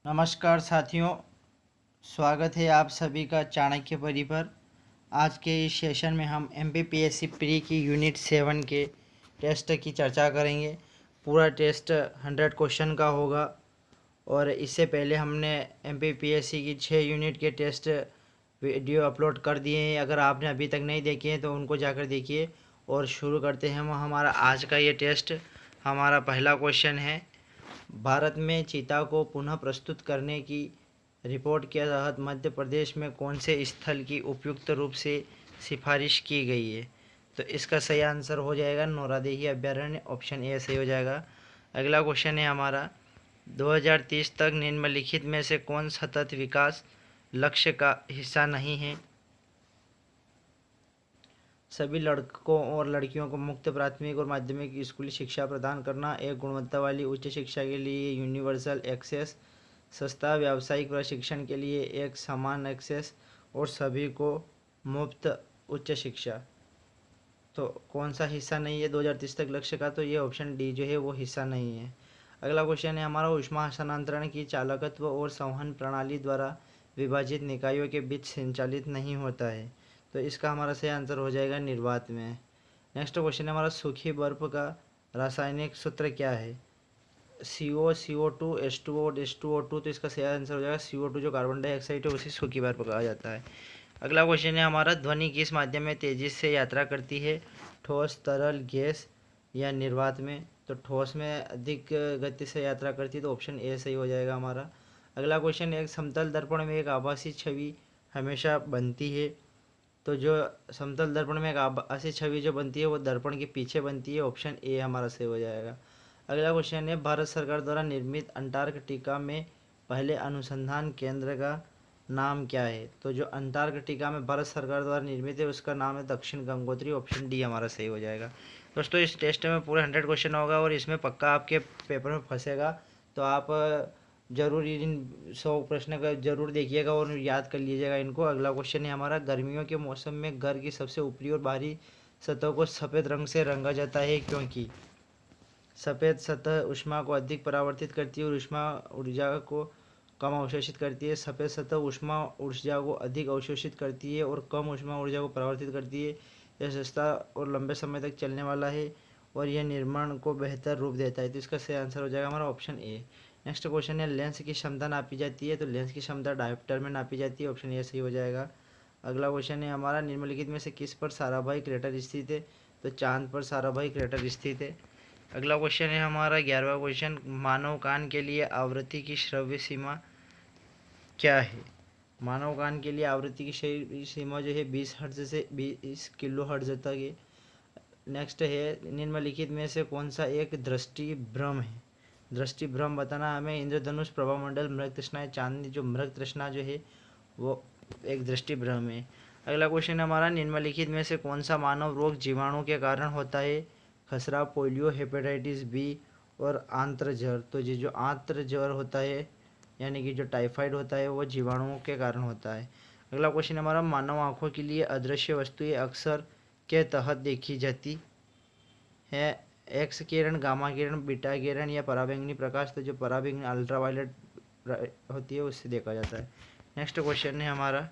नमस्कार साथियों, स्वागत है आप सभी का चाणक्य परी पर। आज के इस सेशन में हम MPPSC प्री की यूनिट 7 के टेस्ट की चर्चा करेंगे। पूरा टेस्ट 100 क्वेश्चन का होगा और इससे पहले हमने MPPSC की 6 यूनिट के टेस्ट वीडियो अपलोड कर दिए हैं। अगर आपने अभी तक नहीं देखे हैं तो उनको जाकर देखिए। और शुरू करते हैं हम हमारा आज का ये टेस्ट। हमारा पहला क्वेश्चन है, भारत में चीता को पुनः प्रस्तुत करने की रिपोर्ट के तहत मध्य प्रदेश में कौन से स्थल की उपयुक्त रूप से सिफारिश की गई है? तो इसका सही आंसर हो जाएगा नौरादेही अभ्यारण्य, ऑप्शन ए सही हो जाएगा। अगला क्वेश्चन है हमारा, 2030 तक निम्नलिखित में से कौन सतत विकास लक्ष्य का हिस्सा नहीं है? सभी लड़कों और लड़कियों को मुक्त प्राथमिक और माध्यमिक स्कूली शिक्षा प्रदान करना, एक गुणवत्ता वाली उच्च शिक्षा के लिए यूनिवर्सल एक्सेस, सस्ता व्यावसायिक प्रशिक्षण के लिए एक समान एक्सेस और सभी को मुफ्त उच्च शिक्षा। तो कौन सा हिस्सा नहीं है 2030 तक लक्ष्य का? तो ये ऑप्शन डी जो है वो हिस्सा नहीं है। अगला क्वेश्चन है हमारा, ऊष्मा हस्तांतरण की चालकत्व और संवहन प्रणाली द्वारा विभाजित निकायों के बीच संचालित नहीं होता है। तो इसका हमारा सही आंसर हो जाएगा निर्वात में। नेक्स्ट क्वेश्चन है हमारा, सूखी बर्फ का रासायनिक सूत्र क्या है? CO, CO2, H2O और H2O2। तो इसका सही आंसर हो जाएगा CO2, जो कार्बन डाइऑक्साइड है उसे सूखी बर्फ कहा जाता है। अगला क्वेश्चन है हमारा, ध्वनि किस माध्यम में तेजी से यात्रा करती है? ठोस, तरल, गैस या निर्वात में? तो ठोस में अधिक गति से यात्रा करती है, तो ऑप्शन ए सही हो जाएगा हमारा। अगला क्वेश्चन है, एक समतल दर्पण में एक आभासी छवि हमेशा बनती है। तो जो समतल दर्पण में एक आभासी छवि जो बनती है वो दर्पण के पीछे बनती है, ऑप्शन ए हमारा सही हो जाएगा। अगला क्वेश्चन है, भारत सरकार द्वारा निर्मित अंटार्कटिका में पहले अनुसंधान केंद्र का नाम क्या है? तो जो अंटार्कटिका में भारत सरकार द्वारा निर्मित है उसका नाम है दक्षिण गंगोत्री, ऑप्शन डी हमारा सही हो जाएगा। दोस्तों, इस टेस्ट में पूरे 100 क्वेश्चन होगा और इसमें पक्का आपके पेपर में फंसेगा, तो आप जरूर इन 100 प्रश्न का जरूर देखिएगा और याद कर लीजिएगा इनको। अगला क्वेश्चन है हमारा, गर्मियों के मौसम में घर की सबसे ऊपरी और बाहरी सतह को सफ़ेद रंग से रंगा जाता है क्योंकि? सफ़ेद सतह ऊष्मा को अधिक परावर्तित करती है और ऊष्मा ऊर्जा को कम अवशोषित करती है। सफ़ेद सतह ऊष्मा ऊर्जा को अधिक अवशोषित करती है और कम ऊष्मा ऊर्जा को परावर्तित करती है। यह सस्ता और लंबे समय तक चलने वाला है और यह निर्माण को बेहतर रूप देता है। तो इसका सही आंसर हो जाएगा हमारा ऑप्शन ए। नेक्स्ट क्वेश्चन है, लेंस की क्षमता नापी जाती है? तो लेंस की क्षमता डायोप्टर में नापी जाती है, ऑप्शन ए सही हो जाएगा। अगला क्वेश्चन है हमारा, निम्नलिखित में से किस पर साराभाई क्रेटर स्थित है? तो चांद पर साराभाई क्रेटर स्थित है। अगला क्वेश्चन है हमारा 11वां क्वेश्चन, मानव कान के लिए आवृत्ति की श्रव्य सीमा क्या है? मानव कान के लिए आवृत्ति की श्रव्य सीमा जो है 20 हर्ट्ज से 20 किलो हर्ट्ज तक है। नेक्स्ट है, निम्नलिखित में से कौन सा एक दृष्टि भ्रम है? दृष्टि भ्रम बताना हमें, इंद्रधनुष, प्रभामंडल, मृग तृष्णा, चांदनी। जो मृग तृष्णा जो है वो एक दृष्टि भ्रम है। अगला क्वेश्चन हमारा, निम्नलिखित में से कौन सा मानव रोग जीवाणु के कारण होता है? खसरा, पोलियो, हेपेटाइटिस बी और आंत्र ज्वर। तो ये जो आंत्र ज्वर होता है यानी कि जो टाइफाइड होता है वो जीवाणुओं के कारण होता है। अगला क्वेश्चन हमारा, मानव आँखों के लिए अदृश्य वस्तुएं अक्सर के तहत देखी जाती है? एक्स किरण, गामा किरण, बीटा किरण या पराबैंगनी प्रकाश। तो जो पराबैंगनी अल्ट्रावायलेट होती है उससे देखा जाता है। नेक्स्ट क्वेश्चन है हमारा,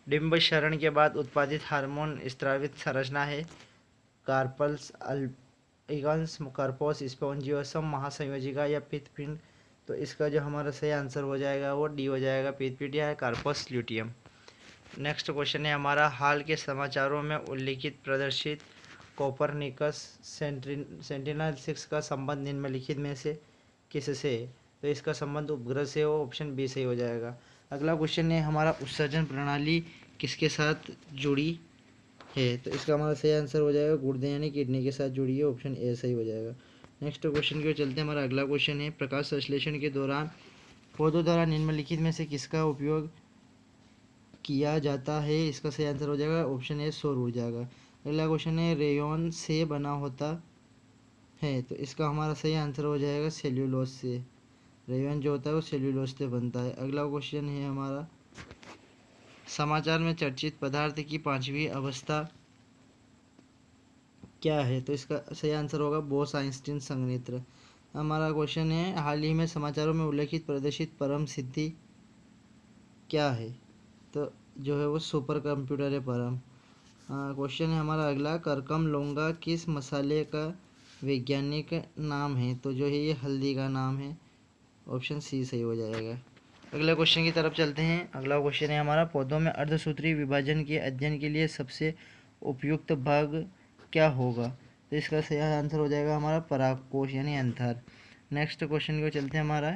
डिम्ब क्षरण के बाद उत्पादित हार्मोन स्रावित संरचना है? कार्पल्स, अल्बिगन्स, कार्पोस, स्पोंजियोसम, महासंयोजिका या पित्तपिंड। तो इसका जो हमारा सही आंसर हो जाएगा वो डी हो जाएगा, पित्तपिंड या कार्पस ल्यूटियम। नेक्स्ट क्वेश्चन है हमारा, हाल के समाचारों में उल्लिखित प्रदर्शित कोपरनिकस सेंटिनल-6 का संबंध निम्नलिखित में से किससे है? तो इसका संबंध उपग्रह से हो, ऑप्शन बी सही हो जाएगा। अगला क्वेश्चन है हमारा, उत्सर्जन प्रणाली किसके साथ जुड़ी है? तो इसका हमारा सही आंसर हो जाएगा गुर्दे यानी किडनी के साथ जुड़ी है, ऑप्शन ए सही हो जाएगा। नेक्स्ट क्वेश्चन की ओर चलते हैं। हमारा अगला क्वेश्चन है, प्रकाश संश्लेषण के दौरान पौधों द्वारा निम्नलिखित में से किसका उपयोग किया जाता है? इसका सही आंसर हो जाएगा ऑप्शन ए सौर ऊर्जा का। अगला क्वेश्चन है, रेयॉन से बना होता है? तो इसका हमारा सही आंसर हो जाएगा सेल्यूलोज से। रेयॉन जो होता है वो सेल्यूलोज से बनता है। अगला क्वेश्चन है हमारा, समाचार में चर्चित पदार्थ की पांचवी अवस्था क्या है? तो इसका सही आंसर होगा बोस आइंस्टीन संघनित्र। हमारा क्वेश्चन है, हाल ही में समाचारों में उल्लेखित प्रदर्शित परम सिद्धि क्या है? तो जो है वो सुपर कंप्यूटर है परम। क्वेश्चन है हमारा अगला, करकम लौंगा किस मसाले का वैज्ञानिक नाम है? तो जो है ये हल्दी का नाम है। ऑप्शन सी सही हो जाएगा। अगले क्वेश्चन की तरफ चलते हैं। अगला क्वेश्चन है हमारा, पौधों में अर्धसूत्री विभाजन के अध्ययन के लिए सबसे उपयुक्त भाग क्या होगा? तो इसका सही आंसर हो जाएगा हमारा परागकोश यानी एंथर। नेक्स्ट क्वेश्चन को चलते हैं। हमारा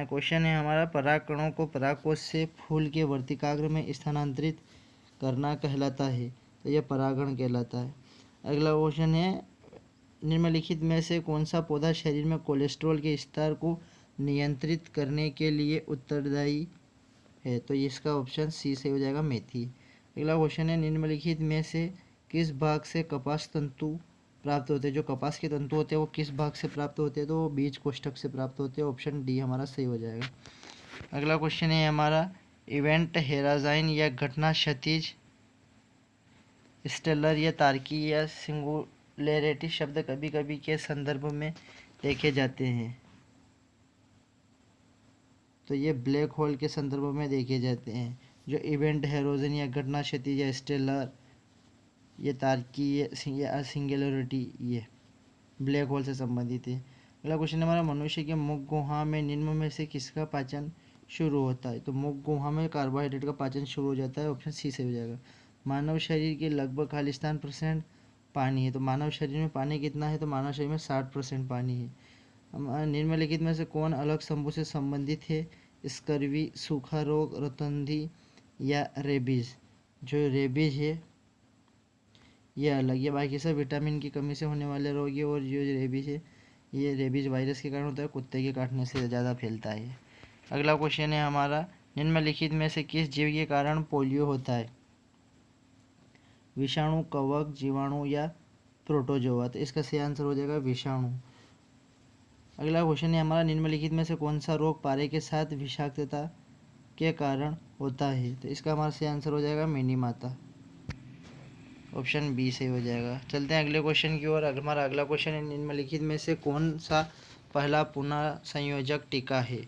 क्वेश्चन है हमारा, परागकणों को परागकोश से फूल के वर्तिकाग्र में स्थानांतरित करना कहलाता है। तो यह परागण कहलाता है। अगला क्वेश्चन है, निम्नलिखित में से कौन सा पौधा शरीर में कोलेस्ट्रॉल के स्तर को नियंत्रित करने के लिए उत्तरदायी है? तो इसका ऑप्शन सी से हो जाएगा मेथी। अगला क्वेश्चन है, निम्नलिखित में से किस भाग से कपास तंतु प्राप्त होते हैं? जो कपास के तंतु होते हैं वो किस भाग से प्राप्त होते हैं? तो वो बीज कोष्ठक से प्राप्त होते हैं। ऑप्शन डी हमारा सही हो जाएगा। अगला क्वेश्चन है हमारा, इवेंट हेराजाइन या घटना क्षतिज, स्टेलर या तारकीय या सिंगुलैरिटी शब्द कभी कभी के संदर्भ में देखे जाते हैं। तो ये ब्लैक होल के संदर्भ में देखे जाते हैं। जो इवेंट हेरोजन या घटना क्षतिज या स्टेलर, ये तारकीय या सिंगुलैरिटी, ये ब्लैक होल से संबंधित है। अगला क्वेश्चन हमारा, मनुष्य के मुख गुहा में निम्न में से किसका पाचन शुरू होता है? तो मुख गुहा में कार्बोहाइड्रेट का पाचन शुरू हो जाता है। ऑप्शन सी से हो जाएगा। मानव शरीर के लगभग 40% पानी है। तो मानव शरीर में पानी कितना है? तो मानव शरीर में 60% पानी है। निम्नलिखित में से कौन अलग समूह से संबंधित है? स्कर्वी, सूखा रोग, रतौंधी या रेबीज? जो रेबीज है ये अलग, ये बाकी सब विटामिन की कमी से होने वाले रोग है। और जो रेबीज है ये रेबीज वायरस के कारण होता है, कुत्ते के काटने से ज़्यादा फैलता है। अगला क्वेश्चन है हमारा, निम्नलिखित में से किस जीव के कारण पोलियो होता है? विषाणु, कवक, जीवाणु या प्रोटोजोआ? तो इसका सही आंसर हो जाएगा विषाणु। अगला क्वेश्चन है हमारा, निम्नलिखित में से कौन सा रोग पारे के साथ विषाक्तता के कारण होता है? तो इसका हमारा सही आंसर हो जाएगा मिनीमाता। ऑप्शन बी सही हो जाएगा। चलते हैं अगले क्वेश्चन की ओर। हमारा अगला क्वेश्चन है, निम्नलिखित में से कौन सा पहला पुनः संयोजक टीका है?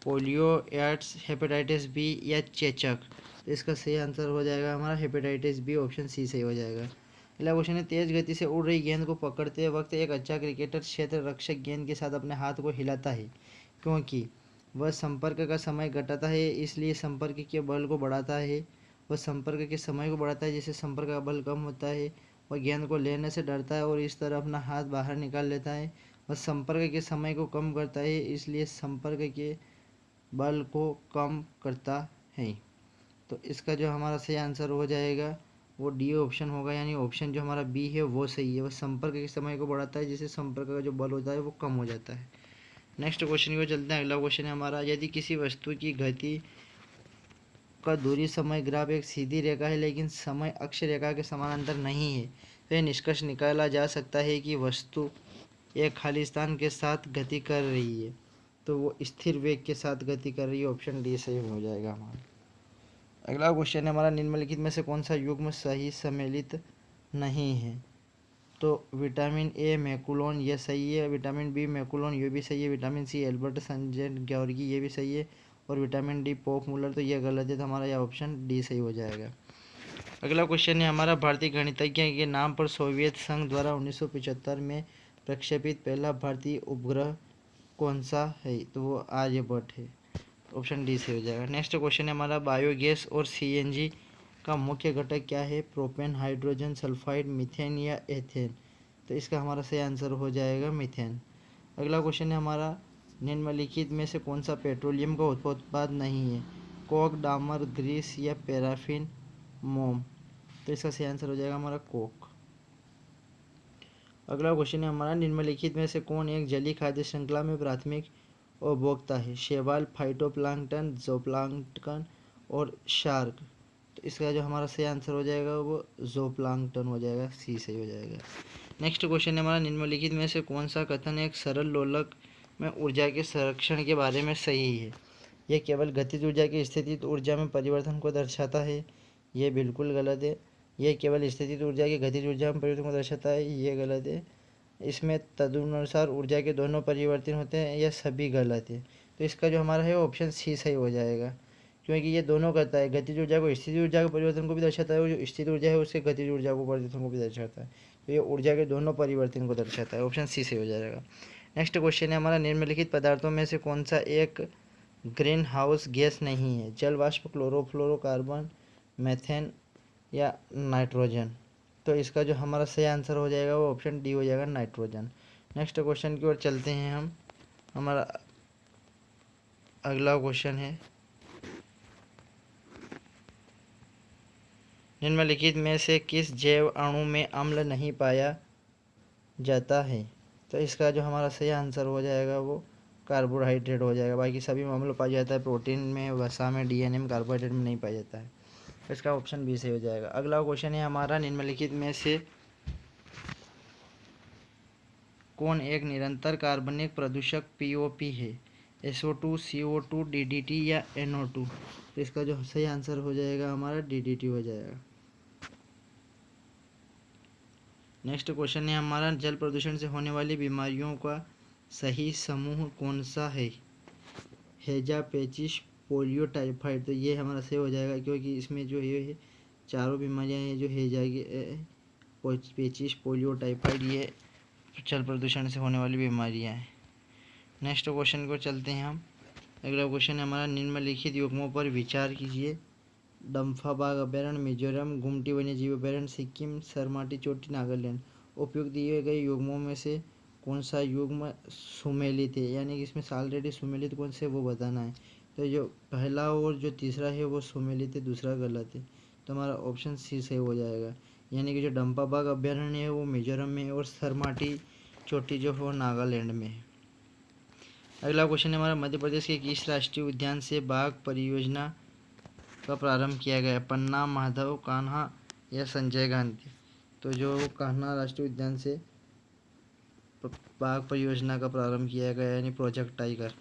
पोलियो, एड्स, हेपेटाइटिस बी या चेचक? तो इसका सही आंसर हो जाएगा हमारा हेपेटाइटिस बी। ऑप्शन सी सही हो जाएगा। अगला क्वेश्चन है, तेज गति से उड़ रही गेंद को पकड़ते वक्त एक अच्छा क्रिकेटर क्षेत्र रक्षक गेंद के साथ अपने हाथ को हिलाता है क्योंकि वह संपर्क का समय घटाता है, इसलिए संपर्क के बल को बढ़ाता है। वह संपर्क के समय को बढ़ाता है जिससे संपर्क का बल कम होता है। वह गेंद को लेने से डरता है और इस तरह अपना हाथ बाहर निकाल लेता है। वह संपर्क के समय को कम करता है, इसलिए संपर्क के बल को कम करता है। तो इसका जो हमारा सही आंसर हो जाएगा वो डी ऑप्शन होगा, यानी ऑप्शन जो हमारा बी है वो सही है। वह संपर्क के समय को बढ़ाता है जिससे संपर्क का जो बल होता है वो कम हो जाता है। नेक्स्ट क्वेश्चन को चलते हैं। अगला क्वेश्चन है हमारा, यदि किसी वस्तु की गति का दूरी समय ग्राफ एक सीधी रेखा है लेकिन समय अक्ष रेखा के समानांतर नहीं है, तो यह निष्कर्ष निकाला जा सकता है कि वस्तु एक खाली स्थान के साथ गति कर रही है। तो वो स्थिर वेग के साथ गति कर रही है। ऑप्शन डी सही हो जाएगा हमारा। अगला क्वेश्चन है हमारा, निम्नलिखित में से कौन सा युग्म सही सम्मिलित नहीं है? तो विटामिन ए मैकुलोन ये सही है, विटामिन बी मैकुलोन ये भी सही है, विटामिन सी एल्बर्ट संजेंट गॉर्गी ये भी सही है, और विटामिन डी पोप मुलर तो ये गलत है। तो हमारा यह ऑप्शन डी सही हो जाएगा। अगला क्वेश्चन है हमारा, भारतीय गणितज्ञ के नाम पर सोवियत संघ द्वारा 1975 में प्रक्षेपित पहला भारतीय उपग्रह कौन सा है? तो वो आर्यभट्ट है। ऑप्शन डी से हो जाएगा। नेक्स्ट क्वेश्चन है हमारा, बायोगैस और सीएनजी का मुख्य घटक क्या है? प्रोपेन, हाइड्रोजन सल्फाइड, मीथेन या एथेन? तो इसका हमारा सही आंसर हो जाएगा मीथेन। अगला क्वेश्चन है हमारा, निम्नलिखित में से कौन सा पेट्रोलियम का उत्पाद नहीं है? कोक, डामर, ग्रीस या पैराफिन, मोम? तो इसका सही आंसर हो जाएगा हमारा कोक। अगला क्वेश्चन है हमारा, निम्नलिखित में से कौन एक जलीय खाद्य श्रृंखला में प्राथमिक उपभोक्ता है? शैवाल, फाइटोप्लैंक्टन, ज़ूप्लैंक्टन और शार्क? तो इसका जो हमारा सही आंसर हो जाएगा वो ज़ूप्लैंक्टन हो जाएगा। सी सही हो जाएगा। नेक्स्ट क्वेश्चन है हमारा, निम्नलिखित में से कौन सा कथन एक सरल लोलक में ऊर्जा के संरक्षण के बारे में सही है? यह केवल गतिज ऊर्जा की स्थितिज ऊर्जा में परिवर्तन को दर्शाता है, ये बिल्कुल गलत है। यह केवल स्थितिज ऊर्जा की गतिज ऊर्जा में परिवर्तन को दर्शाता है, ये गलत है। इसमें तदनुसार ऊर्जा के दोनों परिवर्तन होते हैं, यह सभी गलत है। तो इसका जो हमारा है ऑप्शन सी सही हो जाएगा, क्योंकि ये दोनों करता है, गतिज ऊर्जा को स्थितिज ऊर्जा के परिवर्तन को भी दर्शाता है और जो स्थिर ऊर्जा है उसके गतिज ऊर्जा को परिवर्तन को भी दर्शाता है। तो ये ऊर्जा के दोनों परिवर्तन को दर्शाता है, ऑप्शन सी सही हो जाएगा। नेक्स्ट क्वेश्चन है हमारा, निम्नलिखित पदार्थों में से कौन सा एक ग्रीन हाउस गैस नहीं है? जल वाष्प, क्लोरोफ्लोरोकार्बन, मेथेन या नाइट्रोजन। तो इसका जो हमारा सही आंसर हो जाएगा वो ऑप्शन डी हो जाएगा, नाइट्रोजन। नेक्स्ट क्वेश्चन की ओर चलते हैं हम। हमारा अगला क्वेश्चन है, निम्नलिखित में से किस जैव अणु में अम्ल नहीं पाया जाता है? तो इसका जो हमारा सही आंसर हो जाएगा वो कार्बोहाइड्रेट हो जाएगा। बाकी सभी में अम्ल पाया जाता है, प्रोटीन में, वसा में, डीएनए में, कार्बोहाइड्रेट में नहीं पाया जाता है। तो इसका ऑप्शन बी सही हो जाएगा। अगला क्वेश्चन है हमारा, निम्नलिखित में से कौन एक निरंतर कार्बनिक प्रदूषक पीओपी है? SO2, CO2, DDT या NO2। तो इसका जो सही आंसर हो जाएगा हमारा DDT हो जाएगा। नेक्स्ट क्वेश्चन है हमारा, जल प्रदूषण से होने वाली बीमारियों का सही समूह कौन सा है? हैजा, पेचिश, पोलियो, टाइफाइड। तो ये हमारा सही हो जाएगा, क्योंकि इसमें जो है चारों बीमारियां हैं, जो हैजा की, पेचिश, पोलियो, टाइफाइड, ये जल प्रदूषण से होने वाली बीमारियां हैं। नेक्स्ट क्वेश्चन को चलते हैं हम। अगला क्वेश्चन है हमारा, निम्नलिखित युग्मों पर विचार कीजिए। डम्फा बाघ अभयारण्य मिजोरम, गुमटी वन्यजीव अभयारण्य सिक्किम, सरमाटी चोटी नागालैंड। उपयुक्त दिए गए युग्मों में से कौन सा युग्म सुमेलित है? यानी कि इसमें ऑलरेडी सुमेलित कौन से वो बताना है। तो जो पहला और जो तीसरा है वो सुमेलित है, दूसरा गलत है। तो हमारा ऑप्शन सी सही हो जाएगा, यानी कि जो डम्फा बाघ अभयारण्य है वो मिजोरम में है और सरमाटी चोटी जो है वो नागालैंड में है। अगला क्वेश्चन है हमारा, मध्य प्रदेश के किस राष्ट्रीय उद्यान से बाघ परियोजना का प्रारंभ किया गया? पन्ना, माधव, कान्हा या संजय गांधी। तो जो कान्हा राष्ट्रीय उद्यान से बाघ परियोजना का प्रारंभ किया गया, यानी प्रोजेक्ट टाइगर।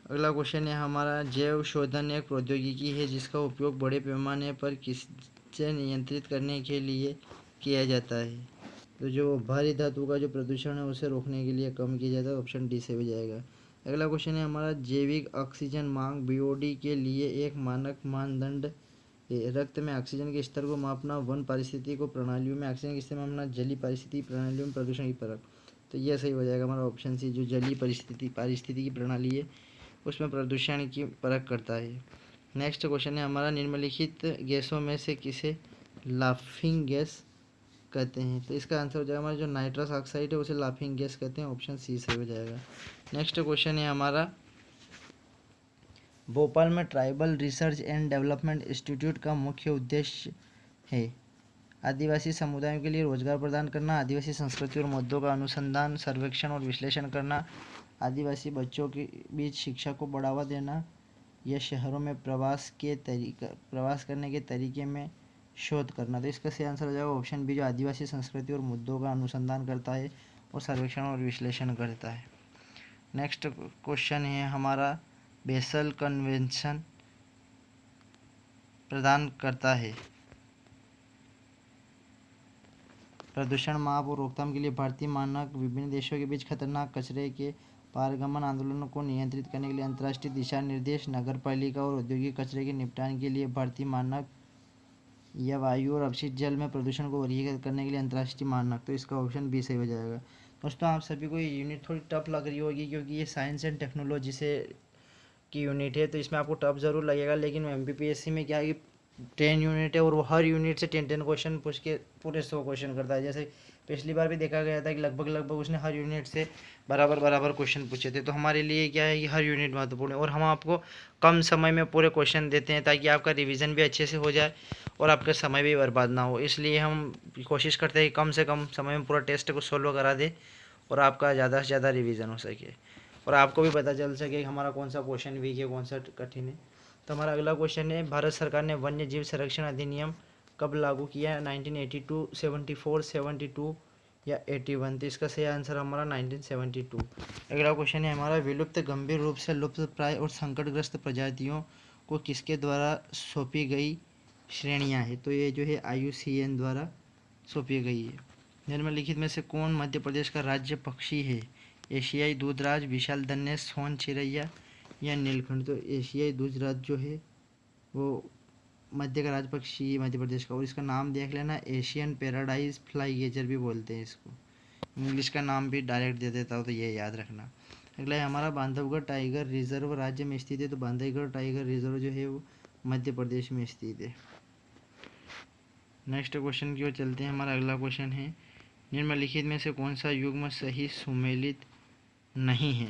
अगला क्वेश्चन है हमारा, जैव शोधन एक प्रौद्योगिकी है जिसका उपयोग बड़े पैमाने पर किससे नियंत्रित करने के लिए किया जाता है? तो जो भारी धातु का जो प्रदूषण है उसे रोकने के लिए कम किया जाता है, ऑप्शन डी से हो जाएगा। अगला क्वेश्चन है हमारा, जैविक ऑक्सीजन मांग BOD के लिए एक मानक मानदंड है। रक्त में ऑक्सीजन के स्तर को मापना, वन पारिस्थितिकी प्रणालियों में ऑक्सीजन के स्तर मापना, जलीय पारिस्थितिकी प्रणालियों में प्रदूषण की परख। तो यह सही हो जाएगा हमारा ऑप्शन सी, जो जलीय पारिस्थितिकी प्रणाली है उसमें प्रदूषण की परख करता है। नेक्स्ट क्वेश्चन है हमारा, निम्नलिखित गैसों में से किसे लाफिंग गैस कहते हैं? तो इसका आंसर हो जाएगा हमारा जो नाइट्रस ऑक्साइड है उसे लाफिंग गैस कहते हैं, ऑप्शन सी सही हो जाएगा। नेक्स्ट क्वेश्चन है हमारा, भोपाल में tribal research and development institute का मुख्य उद्देश्य है आदिवासी समुदायों के लिए रोजगार प्रदान करना, आदिवासी संस्कृति और मुद्दों का अनुसंधान, सर्वेक्षण और विश्लेषण करना, आदिवासी बच्चों के बीच शिक्षा को बढ़ावा देना, या शहरों में प्रवास करने के तरीके में शोध करना। तो इसका सही आंसर हो जाएगा ऑप्शन बी, जो आदिवासी संस्कृति और मुद्दों का अनुसंधान करता है और सर्वेक्षण और विश्लेषण करता है। नेक्स्ट क्वेश्चन है हमारा, बेसल कन्वेंशन प्रदान करता है प्रदूषण माप और रोकथाम के लिए भारतीय मानक, विभिन्न देशों के बीच खतरनाक कचरे के पारगमन आंदोलनों को नियंत्रित करने के लिए अंतर्राष्ट्रीय दिशा निर्देश, नगरपालिका और औद्योगिक कचरे के निपटान के लिए भारतीय मानक, या वायु और अपशिष्ट जल में प्रदूषण को वर्गीकृत करने के लिए अंतर्राष्ट्रीय मानक। तो इसका ऑप्शन बी सही हो जाएगा। दोस्तों आप सभी को ये यूनिट थोड़ी टफ लग रही होगी, क्योंकि ये साइंस एंड टेक्नोलॉजी से की यूनिट है, तो इसमें आपको टफ ज़रूर लगेगा। लेकिन MPPSC में क्या है कि 10 यूनिट है और वो हर यूनिट से 10 क्वेश्चन पूछ के पूरे 100 क्वेश्चन करता है। जैसे पिछली बार भी देखा गया था कि लगभग उसने हर यूनिट से बराबर क्वेश्चन पूछे थे। तो हमारे लिए क्या है कि हर यूनिट महत्वपूर्ण है और हम आपको कम समय में पूरे क्वेश्चन देते हैं ताकि आपका रिवीजन भी अच्छे से हो जाए और आपका समय भी बर्बाद ना हो। इसलिए हम कोशिश करते हैं कि कम से कम समय में पूरा टेस्ट को सोल्व करा दे और आपका ज़्यादा से ज़्यादा रिवीजन हो सके और आपको भी पता चल सके कि हमारा कौन सा क्वेश्चन वीक है, कौन सा कठिन है। तो हमारा अगला क्वेश्चन है, भारत सरकार ने वन्य जीव संरक्षण अधिनियम कब लागू किया? 1982, 74, 72 या 81? तो इसका सही आंसर हमारा 1972। अगला क्वेश्चन है हमारा, विलुप्त, गंभीर रूप से लुप्त प्राय और संकटग्रस्त प्रजातियों को किसके द्वारा सौंपी गई श्रेणियां है? तो ये जो है IUCN द्वारा सौंपी गई है। निम्नलिखित में से कौन मध्य प्रदेश का राज्य पक्षी है? एशियाई दूधराज, विशाल धनेश, सोन चिरैया या नीलकंठ? तो एशियाई दूधराज जो है वो मध्य का राज पक्षी मध्य प्रदेश का, और इसका नाम देख लेना, एशियन पैराडाइज फ्लाई गेजर भी बोलते हैं इसको। इंग्लिश का नाम भी डायरेक्ट दे देता हूँ तो ये याद रखना। अगला है हमारा, बांधवगढ़ टाइगर रिजर्व राज्य में स्थित है? तो बांधवगढ़ टाइगर रिजर्व जो है वो मध्य प्रदेश में स्थित है। नेक्स्ट क्वेश्चन की ओर चलते हैं। हमारा अगला क्वेश्चन है, निम्नलिखित में से कौन सा युग्म सही सुमेलित नहीं है?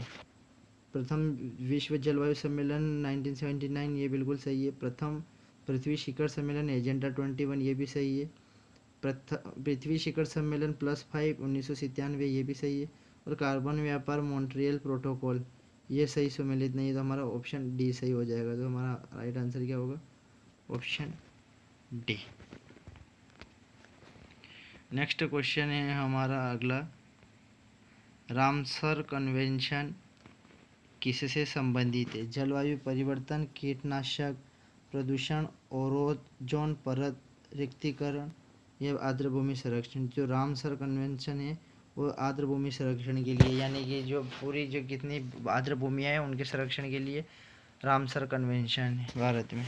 प्रथम विश्व जलवायु सम्मेलन 1979, ये बिल्कुल सही है। प्रथम पृथ्वी शिखर सम्मेलन एजेंडा 21, ये भी सही है। पृथ्वी शिखर सम्मेलन +5 1997, ये भी सही है। और कार्बन व्यापार मॉन्ट्रियल प्रोटोकॉल, ये सही सुमेलित नहीं है। तो हमारा ऑप्शन डी सही हो जाएगा। तो हमारा राइट आंसर क्या होगा? Option D. नेक्स्ट क्वेश्चन है हमारा अगला, रामसर कन्वेंशन किससे संबंधित है? जलवायु परिवर्तन, कीटनाशक, प्रदूषण, ओजोन परत रिक्तीकरण या आर्द्रभूमि संरक्षण? जो रामसर कन्वेंशन है वो आर्द्रभूमि संरक्षण के लिए, यानी कि जो पूरी जो कितनी आर्द्रभूमियाँ हैं उनके संरक्षण के लिए रामसर कन्वेंशन है भारत में।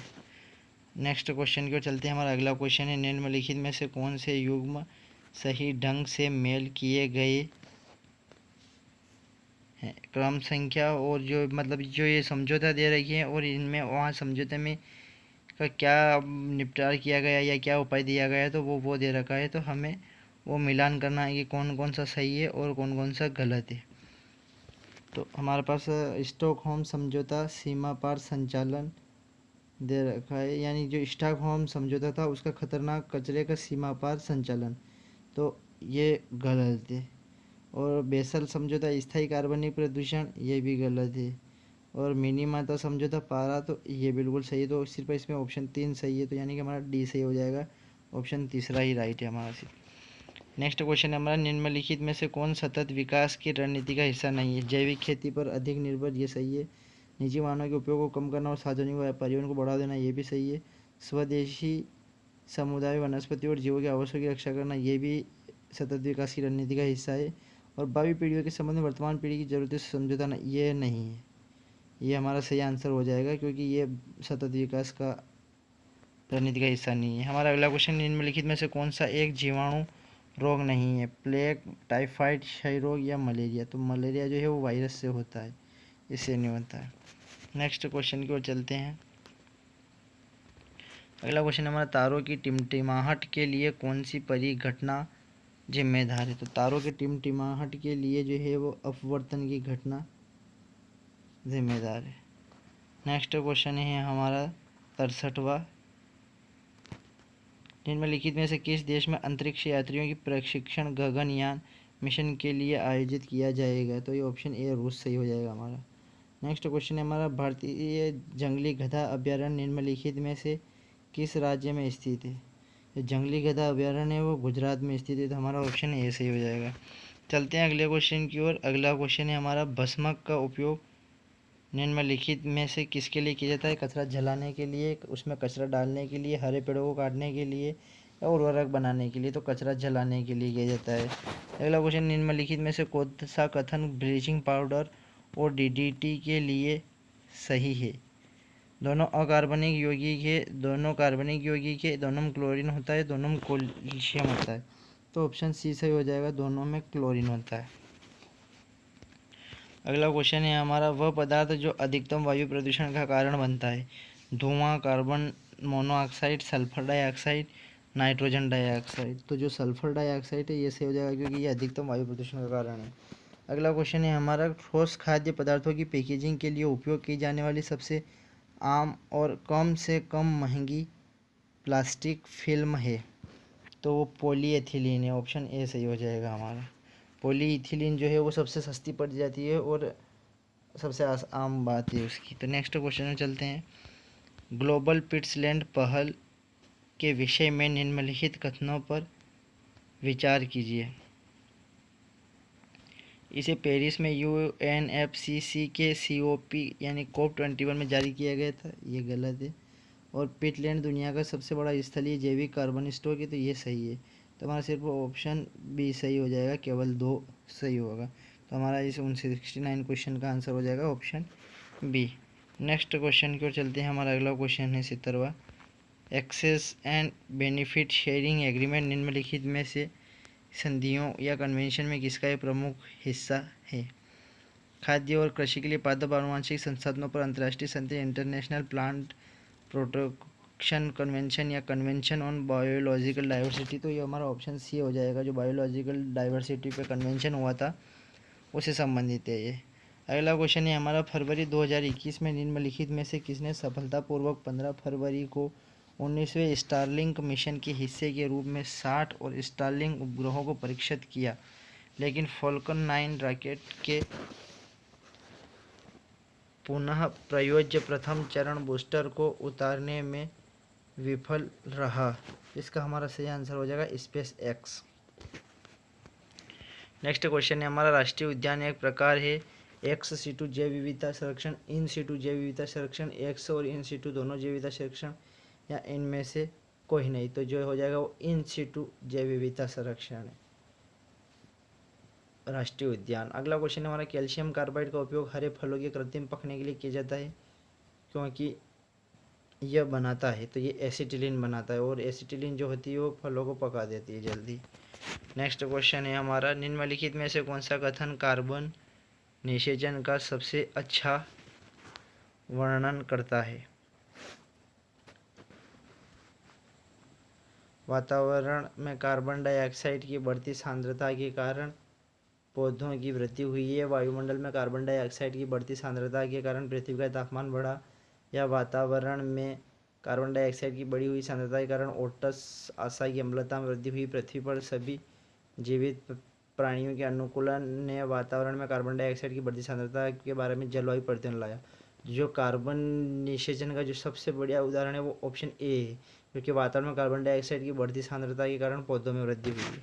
नेक्स्ट क्वेश्चन की ओर चलते हैं। हमारा अगला क्वेश्चन है, निम्नलिखित में से कौन से युग्म सही ढंग से मेल किए गए हैं? क्रम संख्या और जो मतलब जो ये समझौता दे रखी है और इनमें वहाँ समझौते में का क्या निपटारा किया गया या क्या उपाय दिया गया है, तो वो दे रखा है। तो हमें वो मिलान करना है कि कौन कौन सा सही है और कौन कौन सा गलत है। तो हमारे पास स्टॉकहोम समझौता, सीमा पार संचालन दे रखा है, यानी जो स्टॉकहोम समझौता था उसका खतरनाक कचरे का सीमा पार संचालन, तो ये गलत है। और बेसल समझौता, स्थायी कार्बनिक प्रदूषण, ये भी गलत है। और मिनीमाता समझौता पारा, तो ये बिल्कुल सही है। तो सिर्फ इसमें ऑप्शन 3 सही है, तो यानी कि हमारा डी सही हो जाएगा। ऑप्शन तीसरा ही राइट है हमारा सिर्फ। नेक्स्ट क्वेश्चन है हमारा, निम्नलिखित में से कौन सतत विकास की रणनीति का हिस्सा नहीं है? जैविक खेती पर अधिक निर्भर, ये सही है। निजी वाहनों के उपयोग को कम करना और सार्वजनिक परिवहन को बढ़ावा देना, ये भी सही है। स्वदेशी समुदाय, वनस्पति और जीवों के आवासों की रक्षा करना, ये भी सतत विकास की रणनीति का हिस्सा है। और भावी पीढ़ियों के संबंध में वर्तमान पीढ़ी की जरूरतों से समझौता, ये नहीं है। ये हमारा सही आंसर हो जाएगा क्योंकि ये सतत विकास का रणनीति का हिस्सा नहीं है। हमारा अगला क्वेश्चन, निम्नलिखित में से कौन सा एक जीवाणु रोग नहीं है? प्लेग, टाइफाइड, क्षय रोग या मलेरिया? तो मलेरिया जो है वो वायरस से होता है, इससे नहीं होता है। नेक्स्ट क्वेश्चन की ओर चलते हैं। अगला क्वेश्चन हमारा, तारों की टिमटिमाहट के लिए कौन सी परिघटना जिम्मेदार है? तो तारों के टिमटिमाहट के लिए जो है वो अपवर्तन की घटना जिम्मेदार है। नेक्स्ट क्वेश्चन है हमारा 63वां, निम्नलिखित में से किस देश में अंतरिक्ष यात्रियों की प्रशिक्षण गगनयान मिशन के लिए आयोजित किया जाएगा? तो ये ऑप्शन ए रूस सही हो जाएगा हमारा। नेक्स्ट क्वेश्चन है हमारा, भारतीय जंगली गधा अभ्यारण्य निम्नलिखित में से किस राज्य में स्थित है? जो जंगली गधा अभ्यारण्य है वो गुजरात में स्थित है, तो हमारा ऑप्शन ए सही हो जाएगा। चलते हैं अगले क्वेश्चन की ओर। अगला क्वेश्चन है हमारा, भस्मक का उपयोग निम्नलिखित में से किसके लिए किया जाता है? कचरा जलाने के लिए, उसमें कचरा डालने के लिए, हरे पेड़ों को काटने के लिए या उर्वरक बनाने के लिए? तो कचरा जलाने के लिए किया जाता है। अगला क्वेश्चन, निम्नलिखित में से कौन सा कथन ब्लीचिंग पाउडर और DDT के लिए सही है? दोनों अकार्बनिक यौगिक है, दोनों कार्बनिक यौगिक है, दोनों में क्लोरीन होता है, दोनों में कैल्शियम होता है। तो ऑप्शन सी सही हो जाएगा, दोनों में क्लोरीन होता है। अगला क्वेश्चन है हमारा, वह पदार्थ जो अधिकतम वायु प्रदूषण का कारण बनता है? धुआं, carbon monoxide, sulphur dioxide, nitrogen dioxide? तो जो सल्फर डाइऑक्साइड है ये सही हो जाएगा क्योंकि ये अधिकतम वायु प्रदूषण का कारण है। अगला क्वेश्चन है हमारा, ठोस खाद्य पदार्थों की पैकेजिंग के लिए उपयोग की जाने वाली सबसे आम और कम से कम महंगी प्लास्टिक फिल्म है? तो वो पॉलीएथिलीन है। ऑप्शन ए सही हो जाएगा हमारा। पॉलीइथिलीन जो है वो सबसे सस्ती पड़ जाती है और सबसे आम बात है उसकी। तो नेक्स्ट क्वेश्चन में चलते हैं। ग्लोबल पिट्सलैंड पहल के विषय में निम्नलिखित कथनों पर विचार कीजिए। इसे पेरिस में UNFCCC के COP यानी COP21 में जारी किया गया था, ये गलत है। और पिटलैंड दुनिया का सबसे बड़ा स्थलीय जैविक कार्बन स्टोर है, तो ये सही है। तो हमारा सिर्फ ऑप्शन बी सही हो जाएगा, केवल 2 सही होगा। तो हमारा इस 69 क्वेश्चन का आंसर हो जाएगा ऑप्शन बी। नेक्स्ट क्वेश्चन की ओर चलते हैं। हमारा अगला क्वेश्चन है 70वां। Access and benefit sharing agreement निम्नलिखित में से संधियों या कन्वेंशन में किसका एक प्रमुख हिस्सा है? खाद्य और कृषि के लिए पादप आनुवांशिक संसाधनों पर अंतर्राष्ट्रीय संधि, इंटरनेशनल प्लांट प्रोटेक्शन कन्वेंशन या कन्वेंशन ऑन बायोलॉजिकल डाइवर्सिटी। तो ये हमारा ऑप्शन सी हो जाएगा, जो बायोलॉजिकल डाइवर्सिटी पे कन्वेंशन हुआ था उससे संबंधित है ये। अगला क्वेश्चन है हमारा, फरवरी 2021 में निम्नलिखित में से किसने सफलतापूर्वक 15 फरवरी को 19वें स्टारलिंक मिशन के हिस्से के रूप में 60 और स्टारलिंक उपग्रहों को परीक्षित किया, लेकिन फाल्कन 9 रॉकेट के पुनः प्रयोज्य प्रथम चरण बूस्टर को उतारने में विफल रहा? इसका हमारा सही आंसर हो जाएगा स्पेस एक्स। नेक्स्ट क्वेश्चन है हमारा, राष्ट्रीय उद्यान एक प्रकार है एक्स सीटू जैव विविधता संरक्षण, इन सीटू जैव विविधता संरक्षण, एक्स और इन सीटू दोनों जैव विविधता संरक्षण, या इनमें से कोई नहीं? तो जो हो जाएगा वो इन सीटू जैव विविधता संरक्षण है राष्ट्रीय उद्यान। अगला क्वेश्चन है हमारा, कैल्शियम कार्बाइड का उपयोग हरे फलों के कृत्रिम पकने के लिए किया जाता है क्योंकि यह बनाता है, तो ये एसिटिलीन बनाता है, और एसिटिलीन जो होती है वो फलों को पका देती है जल्दी। नेक्स्ट क्वेश्चन है हमारा, निम्नलिखित में से कौन सा कथन कार्बन निषेचन का सबसे अच्छा वर्णन करता है? वातावरण में कार्बन डाइऑक्साइड की बढ़ती सांद्रता के कारण पौधों की वृद्धि हुई है, वायुमंडल में कार्बन डाइऑक्साइड की बढ़ती सांद्रता के कारण पृथ्वी का तापमान बढ़ा, या वातावरण में कार्बन डाइऑक्साइड की बढ़ी हुई सांद्रता के कारण ओटस आशा की अम्लता में वृद्धि हुई। पृथ्वी पर सभी जीवित प्राणियों के अनुकूलन ने वातावरण में कार्बन डाइऑक्साइड की बढ़ती सांद्रता के बारे में जलवायु परिवर्तन लाया। जो कार्बन निषेचन का जो सबसे बढ़िया उदाहरण है वो ऑप्शन ए है, क्योंकि वातावरण में कार्बन डाइऑक्साइड की बढ़ती सांद्रता के कारण पौधों में वृद्धि हुई है।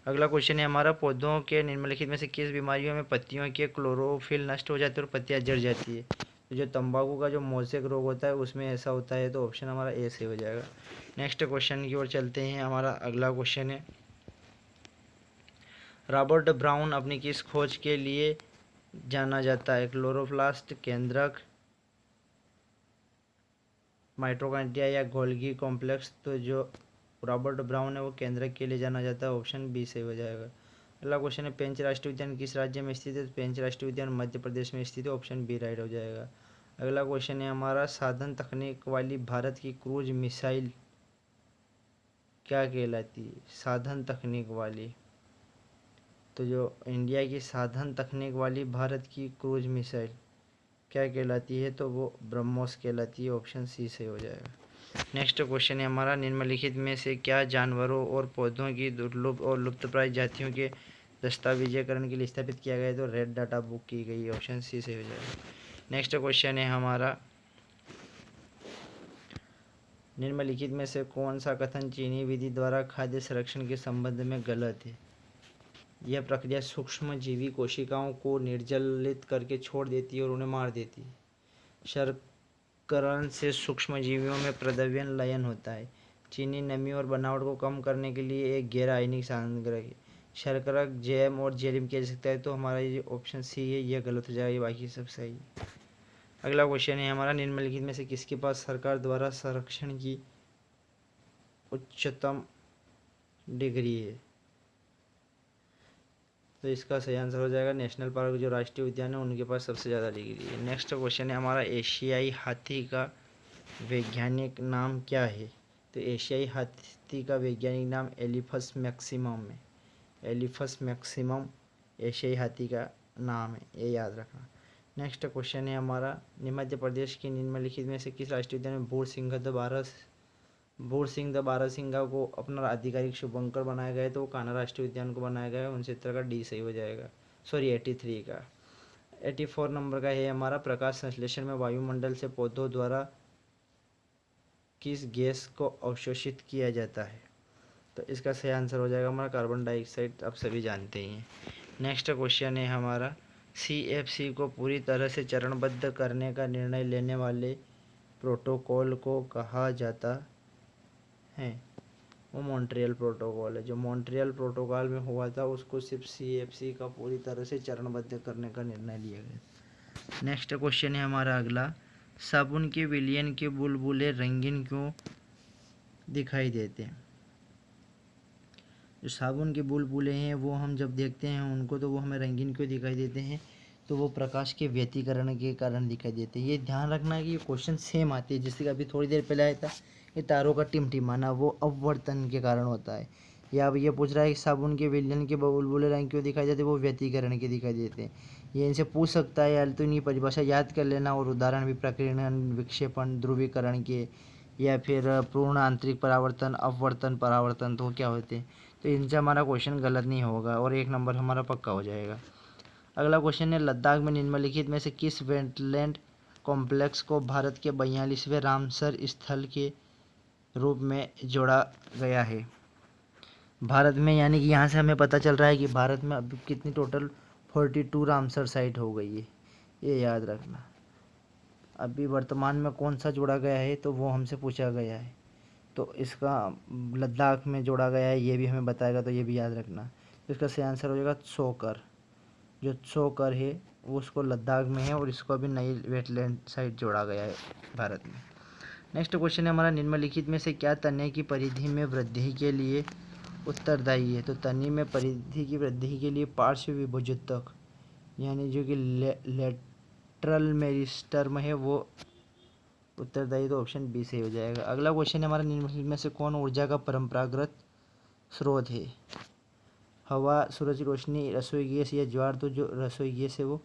अगला क्वेश्चन है हमारा, पौधों के निम्नलिखित में से किस बीमारियों में पत्तियों के क्लोरोफिल नष्ट हो जाती है और पत्तियां जड़ जाती है? तो जो तंबाकू का जो मोज़ेक रोग होता है उसमें ऐसा होता है, तो ऑप्शन हमारा ए से हो जाएगा। नेक्स्ट क्वेश्चन की ओर चलते हैं। हमारा अगला क्वेश्चन है, रॉबर्ट ब्राउन अपनी किस खोज के लिए जाना जाता है? क्लोरोप्लास्ट केंद्रक, माइटोकॉन्ड्रिया, या गोल्गी कॉम्प्लेक्स? तो जो रॉबर्ट ब्राउन है वो केंद्रक के लिए जाना जाता है, ऑप्शन बी से हो जाएगा। अगला क्वेश्चन है, पेंच राष्ट्रीय उद्यान किस राज्य में स्थित है? तो पेंच राष्ट्रीय उद्यान मध्य प्रदेश में स्थित है, ऑप्शन बी राइट हो जाएगा। अगला क्वेश्चन है हमारा, साधन तकनीक वाली भारत की क्रूज मिसाइल क्या कहलाती है? साधन तकनीक वाली, तो जो इंडिया की साधन तकनीक वाली भारत की क्रूज मिसाइल क्या कहलाती है? तो वो ब्रह्मोस कहलाती है, ऑप्शन सी से हो जाएगा। नेक्स्ट क्वेश्चन है हमारा, निम्नलिखित में से क्या जानवरों और पौधों की दुर्लभ और लुप्तप्राय जातियों के दस्तावेजीकरण के लिए स्थापित किया गया है? तो रेड डाटा बुक की गई है, ऑप्शन सी से हो जाएगा। नेक्स्ट क्वेश्चन है हमारा, निम्नलिखित में से कौन सा कथन चीनी विधि द्वारा खाद्य संरक्षण के संबंध में गलत है? यह प्रक्रिया सूक्ष्मजीवी कोशिकाओं को निर्जलित करके छोड़ देती है और उन्हें मार देती है। शर्करण से सूक्ष्मजीवियों में प्रद्रव्यन लयन होता है। चीनी नमी और बनावट को कम करने के लिए एक गैर आयनिक सामग्री है। शर्करा जैम और जेली में किया जा सकता है, तो हमारा ये ऑप्शन सी है, यह गलत हो जाएगा, ये बाकी सब सही है। अगला क्वेश्चन है हमारा, निम्नलिखित में से किसके पास सरकार द्वारा संरक्षण की उच्चतम डिग्री है? तो इसका सही आंसर हो जाएगा नेशनल पार्क, जो राष्ट्रीय उद्यान है उनके पास सबसे ज़्यादा डिग्री है। नेक्स्ट क्वेश्चन है हमारा, एशियाई हाथी का वैज्ञानिक नाम क्या है? तो एशियाई हाथी का वैज्ञानिक नाम एलिफस मैक्सिमम है। एलिफस मैक्सिमम एशियाई हाथी का नाम है, ये याद रखना। नेक्स्ट क्वेश्चन है हमारा, मध्य प्रदेश की निम्नलिखित में से किस राष्ट्रीय उद्यान में भूर सिंह द बारहसिंगा को अपना आधिकारिक शुभंकर बनाया गया है? तो वो कान्हा राष्ट्रीय उद्यान को बनाया गया है, 69 का डी सही हो जाएगा, सॉरी 83 का। 84 नंबर का है हमारा, प्रकाश संश्लेषण में वायुमंडल से पौधों द्वारा किस गैस को अवशोषित किया जाता है? तो इसका सही आंसर हो जाएगा हमारा कार्बन डाइऑक्साइड, आप सभी जानते ही हैं। नेक्स्ट क्वेश्चन है हमारा, CFC को पूरी तरह से चरणबद्ध करने का निर्णय लेने वाले प्रोटोकॉल को कहा जाता है? वो मॉन्ट्रियल प्रोटोकॉल है। जो मॉन्ट्रियल प्रोटोकॉल में हुआ था उसको सिर्फ CFC का पूरी तरह से चरणबद्ध करने का निर्णय लिया गया। नेक्स्ट क्वेश्चन है हमारा अगला, साबुन के विलयन के बुलबुले रंगीन क्यों दिखाई देते हैं? जो साबुन के बुलबुले हैं वो हम जब देखते हैं उनको तो वो हमें रंगीन क्यों दिखाई देते हैं? तो वो प्रकाश के व्यतिकरण के कारण दिखाई देते हैं। ये ध्यान रखना है कि ये क्वेश्चन सेम आते हैं, जैसे कि अभी थोड़ी देर पहले आया था ये तारों का टिमटिमाना, वो अपवर्तन के कारण होता है। या अब ये पूछ रहा है कि साबुन के विलयन के बुलबुले रंग क्यों दिखाई देते हैं? वो व्यतिकरण के दिखाई देते हैं। ये इनसे पूछ सकता है, या तो इनकी परिभाषा याद कर लेना, और उदाहरण भी प्रकीर्णन, विक्षेपण, ध्रुवीकरण के, या फिर पूर्ण आंतरिक परावर्तन, अपवर्तन, परावर्तन, तो क्या होते हैं। तो इनसे हमारा क्वेश्चन गलत नहीं होगा और 1 नंबर हमारा पक्का हो जाएगा। अगला क्वेश्चन है, लद्दाख में निम्नलिखित में से किस वेटलैंड कॉम्प्लेक्स को भारत के 42वें रामसर स्थल के रूप में जोड़ा गया है? भारत में, यानी कि यहाँ से हमें पता चल रहा है कि भारत में अभी कितनी टोटल 42 रामसर साइट हो गई है, ये याद रखना। अभी वर्तमान में कौन सा जोड़ा गया है तो वो हमसे पूछा गया है, तो इसका लद्दाख में जोड़ा गया है ये भी हमें बताएगा, तो ये भी याद रखना। तो इसका सही आंसर हो जाएगा सोकर। जो सोकर है वो उसको लद्दाख में है और इसको अभी नई वेटलैंड साइट जोड़ा गया है भारत में। नेक्स्ट क्वेश्चन है हमारा, निम्नलिखित में से क्या तने की परिधि में वृद्धि के लिए उत्तरदायी है? तो तने में परिधि की वृद्धि के लिए पार्श्व विभुजत्वक, यानी जो कि लेटरल मेरिस्टर्म है, वो उत्तरदायी। तो ऑप्शन बी सही हो जाएगा। अगला क्वेश्चन है हमारा, निम्नलिखित में से कौन ऊर्जा का परंपरागत स्रोत है? हवा, सूरज की रोशनी, रसोई गैस या ज्वार? तो जो रसोई गैस है वो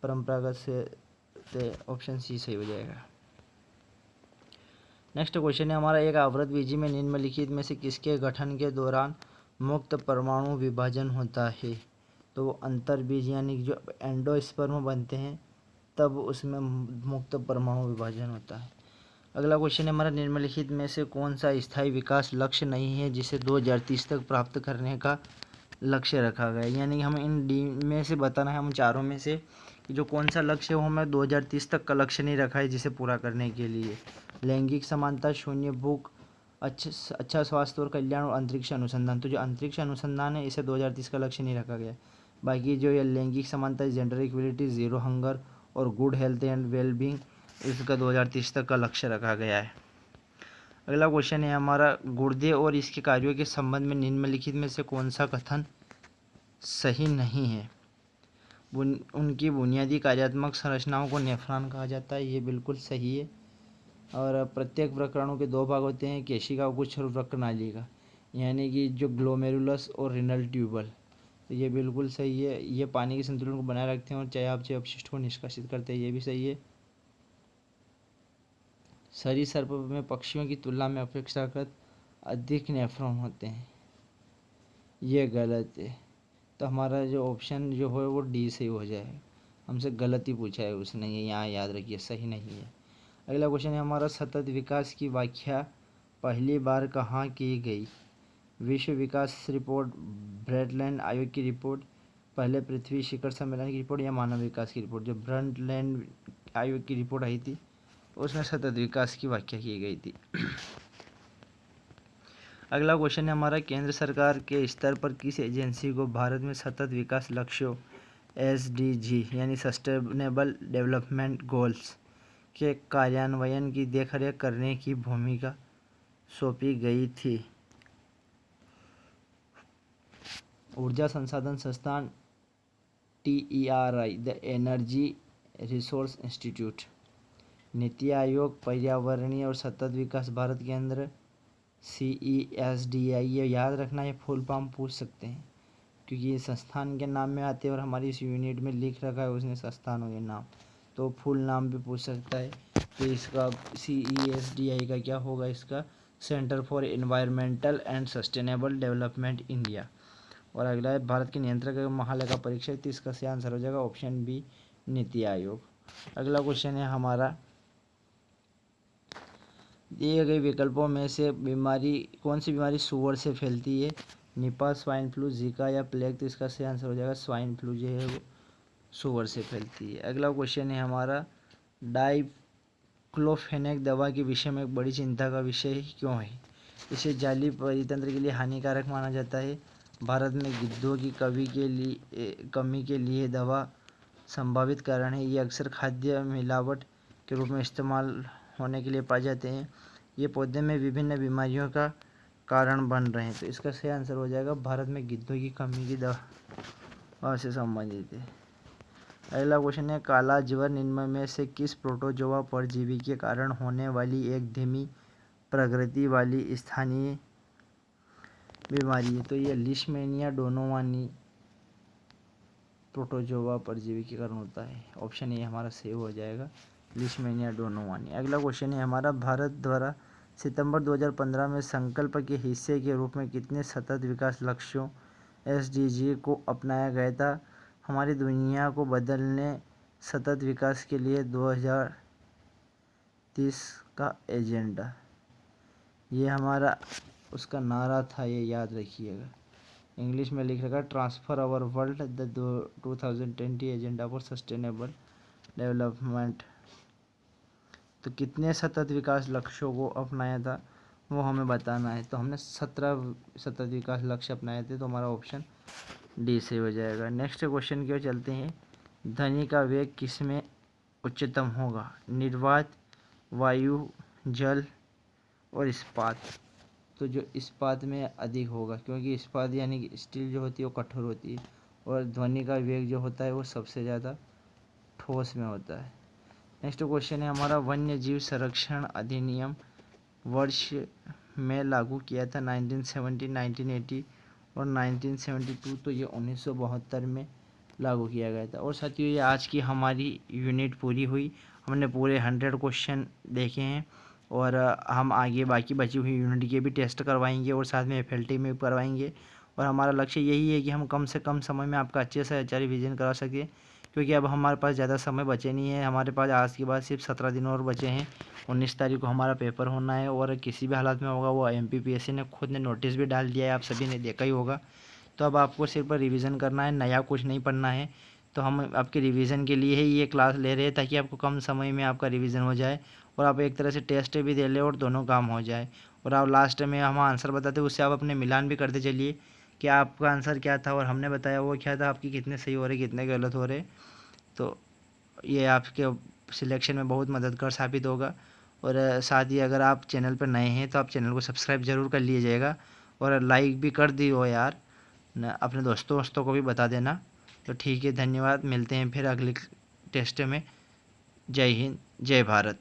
परंपरागत से, ऑप्शन सी सही हो जाएगा। नेक्स्ट क्वेश्चन है हमारा, एक आवृत बीजी में निम्नलिखित में से किसके गठन के दौरान मुक्त परमाणु विभाजन होता है? तो वो अंतर्बीज, यानी कि जो एंडोस्पर्म बनते हैं तब उसमें मुक्त परमाणु विभाजन होता है। अगला क्वेश्चन है हमारा, निम्नलिखित में से कौन सा स्थायी विकास लक्ष्य नहीं है जिसे 2030 तक प्राप्त करने का लक्ष्य रखा गया है? यानी कि हमें इन डी में से बताना है, हम चारों में से, कि जो कौन सा लक्ष्य है वो हमें 2030 तक का लक्ष्य नहीं रखा है जिसे पूरा करने के लिए। लैंगिक समानता, शून्य भूख, अच्छा स्वास्थ्य और कल्याण, और अंतरिक्ष अनुसंधान। तो जो अंतरिक्ष अनुसंधान है इसे 2030 का लक्ष्य नहीं रखा गया। बाकी जो ये लैंगिक समानता, जेंडर इक्वलिटी, ज़ीरो हंगर और गुड हेल्थ एंड वेलबींग, इसका 2030 तक का लक्ष्य रखा गया है। अगला क्वेश्चन है हमारा, गुर्दे और इसके कार्यों के संबंध में निम्नलिखित में से कौन सा कथन सही नहीं है? उनकी बुनियादी कार्यात्मक संरचनाओं को नेफ्रॉन कहा जाता है, ये बिल्कुल सही है। और प्रत्येक प्रकरणों के 2 भाग होते हैं, केशिका गुच्छ और वृक्कनालिका, यानी कि जो ग्लोमेरुलस और रिनल ट्यूबल, तो ये बिल्कुल सही है। ये पानी के संतुलन को बनाए रखते हैं और चयापचय अपशिष्ट को निष्कासित करते हैं, ये भी सही है। सरीसृप में पक्षियों की तुलना में अपेक्षाकृत अधिक नेफ्रॉन होते हैं, ये गलत है। तो हमारा जो ऑप्शन जो है वो डी सही हो जाएगा। हमसे गलत ही पूछा है उसने, ये यहाँ याद रखिए, सही नहीं है। अगला क्वेश्चन है हमारा, सतत विकास की व्याख्या पहली बार कहाँ की गई? विश्व विकास रिपोर्ट, ब्रंटलैंड आयोग की रिपोर्ट, पहले पृथ्वी शिखर सम्मेलन की रिपोर्ट, या मानव विकास की रिपोर्ट? जो ब्रंटलैंड आयोग की रिपोर्ट आई थी उसमें सतत विकास की व्याख्या की गई थी। अगला क्वेश्चन है हमारा, केंद्र सरकार के स्तर पर किस एजेंसी को भारत में सतत विकास लक्ष्यों SDG यानी सस्टेनेबल डेवलपमेंट गोल्स के कार्यान्वयन की देखरेख करने की भूमिका सौंपी गई थी? ऊर्जा संसाधन संस्थान, TERI, the energy resource institute, NITI Aayog, पर्यावरणीय और सतत विकास भारत केंद्र, CESDI। ये याद रखना, ये फुल फॉर्म पूछ सकते हैं क्योंकि ये संस्थान के नाम में आते हैं और हमारी इस यूनिट में लिख रखा है उसने संस्थानों के नाम, तो फुल नाम भी पूछ सकता है। तो इसका CESDI का क्या होगा? इसका centre for environmental and sustainable development India. और अगला है भारत के नियंत्रक महालेखा परीक्षक, तो इसका सही आंसर हो जाएगा ऑप्शन बी, नीति आयोग। अगला क्वेश्चन है हमारा, दिए गए विकल्पों में से बीमारी, कौन सी बीमारी सूअर से फैलती है? निपा, स्वाइन फ्लू, जीका या प्लेग। तो इसका सही आंसर हो जाएगा स्वाइन फ्लू जो है वो सूअर से फैलती है। अगला क्वेश्चन है हमारा, डाइक्लोफेनेक दवा के विषय में एक बड़ी चिंता का विषय क्यों है? इसे जाली परितंत्र के लिए हानिकारक माना जाता है। भारत में गिद्धों की कमी के लिए दवा संभावित कारण है। ये अक्सर खाद्य मिलावट के रूप में इस्तेमाल होने के लिए पाए जाते हैं। ये पौधे में विभिन्न बीमारियों का कारण बन रहे हैं। तो इसका सही आंसर हो जाएगा भारत में गिद्धों की कमी की दवा से संबंधित है। अगला क्वेश्चन है, काला ज्वर निम्न में से किस प्रोटोजोआ परजीवी के कारण होने वाली एक धीमी प्रगति वाली स्थानीय बीमारी है? तो ये लिशमैनिया डोनोवानी प्रोटोजोआ परजीवी के कारण होता है। ऑप्शन ए हमारा सही हो जाएगा, लिशमैनिया डोनोवानी। अगला क्वेश्चन है हमारा, भारत द्वारा सितंबर 2015 में संकल्प के हिस्से के रूप में कितने सतत विकास लक्ष्यों SDG को अपनाया गया था? हमारी दुनिया को बदलने सतत विकास के लिए 2030 का एजेंडा, ये हमारा उसका नारा था, ये याद रखिएगा। इंग्लिश में लिख रखा, transfer our world the 2020 agenda for sustainable development. तो कितने सतत विकास लक्ष्यों को अपनाया था वो हमें बताना है। तो हमने 17 सतत विकास लक्ष्य अपनाए थे। तो हमारा ऑप्शन डी से हो जाएगा। नेक्स्ट क्वेश्चन की ओर चलते हैं, ध्वनि का वेग किसमें उच्चतम होगा? निर्वात, वायु, जल और इस्पात। तो जो इस्पात में अधिक होगा, क्योंकि इस्पात यानी कि स्टील जो होती है वो कठोर होती है, और ध्वनि का वेग जो होता है वो सबसे ज़्यादा ठोस में होता है। नेक्स्ट क्वेश्चन है हमारा, वन्य जीव संरक्षण अधिनियम वर्ष में लागू किया था? 1970, 1980 और 1972। तो ये 1972 में लागू किया गया था। और साथियों, ये आज की हमारी यूनिट पूरी हुई। हमने पूरे 100 क्वेश्चन देखे हैं, और हम आगे बाकी बची हुई यूनिट के भी टेस्ट करवाएंगे और साथ में FLT में भी करवाएंगे। और हमारा लक्ष्य यही है कि हम कम से कम समय में आपका अच्छे से अच्छा रिवीजन करा सकें, क्योंकि अब हमारे पास ज़्यादा समय बचे नहीं है। हमारे पास आज के बाद सिर्फ 17 दिन और बचे हैं। 19 तारीख को हमारा पेपर होना है, और किसी भी हालत में होगा। वो MPPSC ने खुद ने नोटिस भी डाल दिया है, आप सभी ने देखा ही होगा। तो अब आपको सिर्फ रिवीजन करना है, नया कुछ नहीं पढ़ना है। तो हम आपके रिवीजन के लिए ही ये क्लास ले रहे हैं, ताकि आपको कम समय में आपका रिवीजन हो जाए और आप एक तरह से टेस्ट भी दे लें और दोनों काम हो जाए। और आप लास्ट में हम आंसर बताते हैं, उससे आप अपने मिलान भी करते चलिए कि आपका आंसर क्या था और हमने बताया वो क्या था, आपकी कितने सही हो रहे कितने गलत हो रहे। तो ये आपके सिलेक्शन में बहुत मददगार साबित होगा। और साथ ही अगर आप चैनल पर नए हैं तो आप चैनल को सब्सक्राइब ज़रूर कर लीजिएगा, और लाइक भी कर दियो यार, अपने दोस्तों को भी बता देना। तो ठीक है, धन्यवाद। मिलते हैं फिर अगले टेस्ट में। जय हिंद, जय भारत।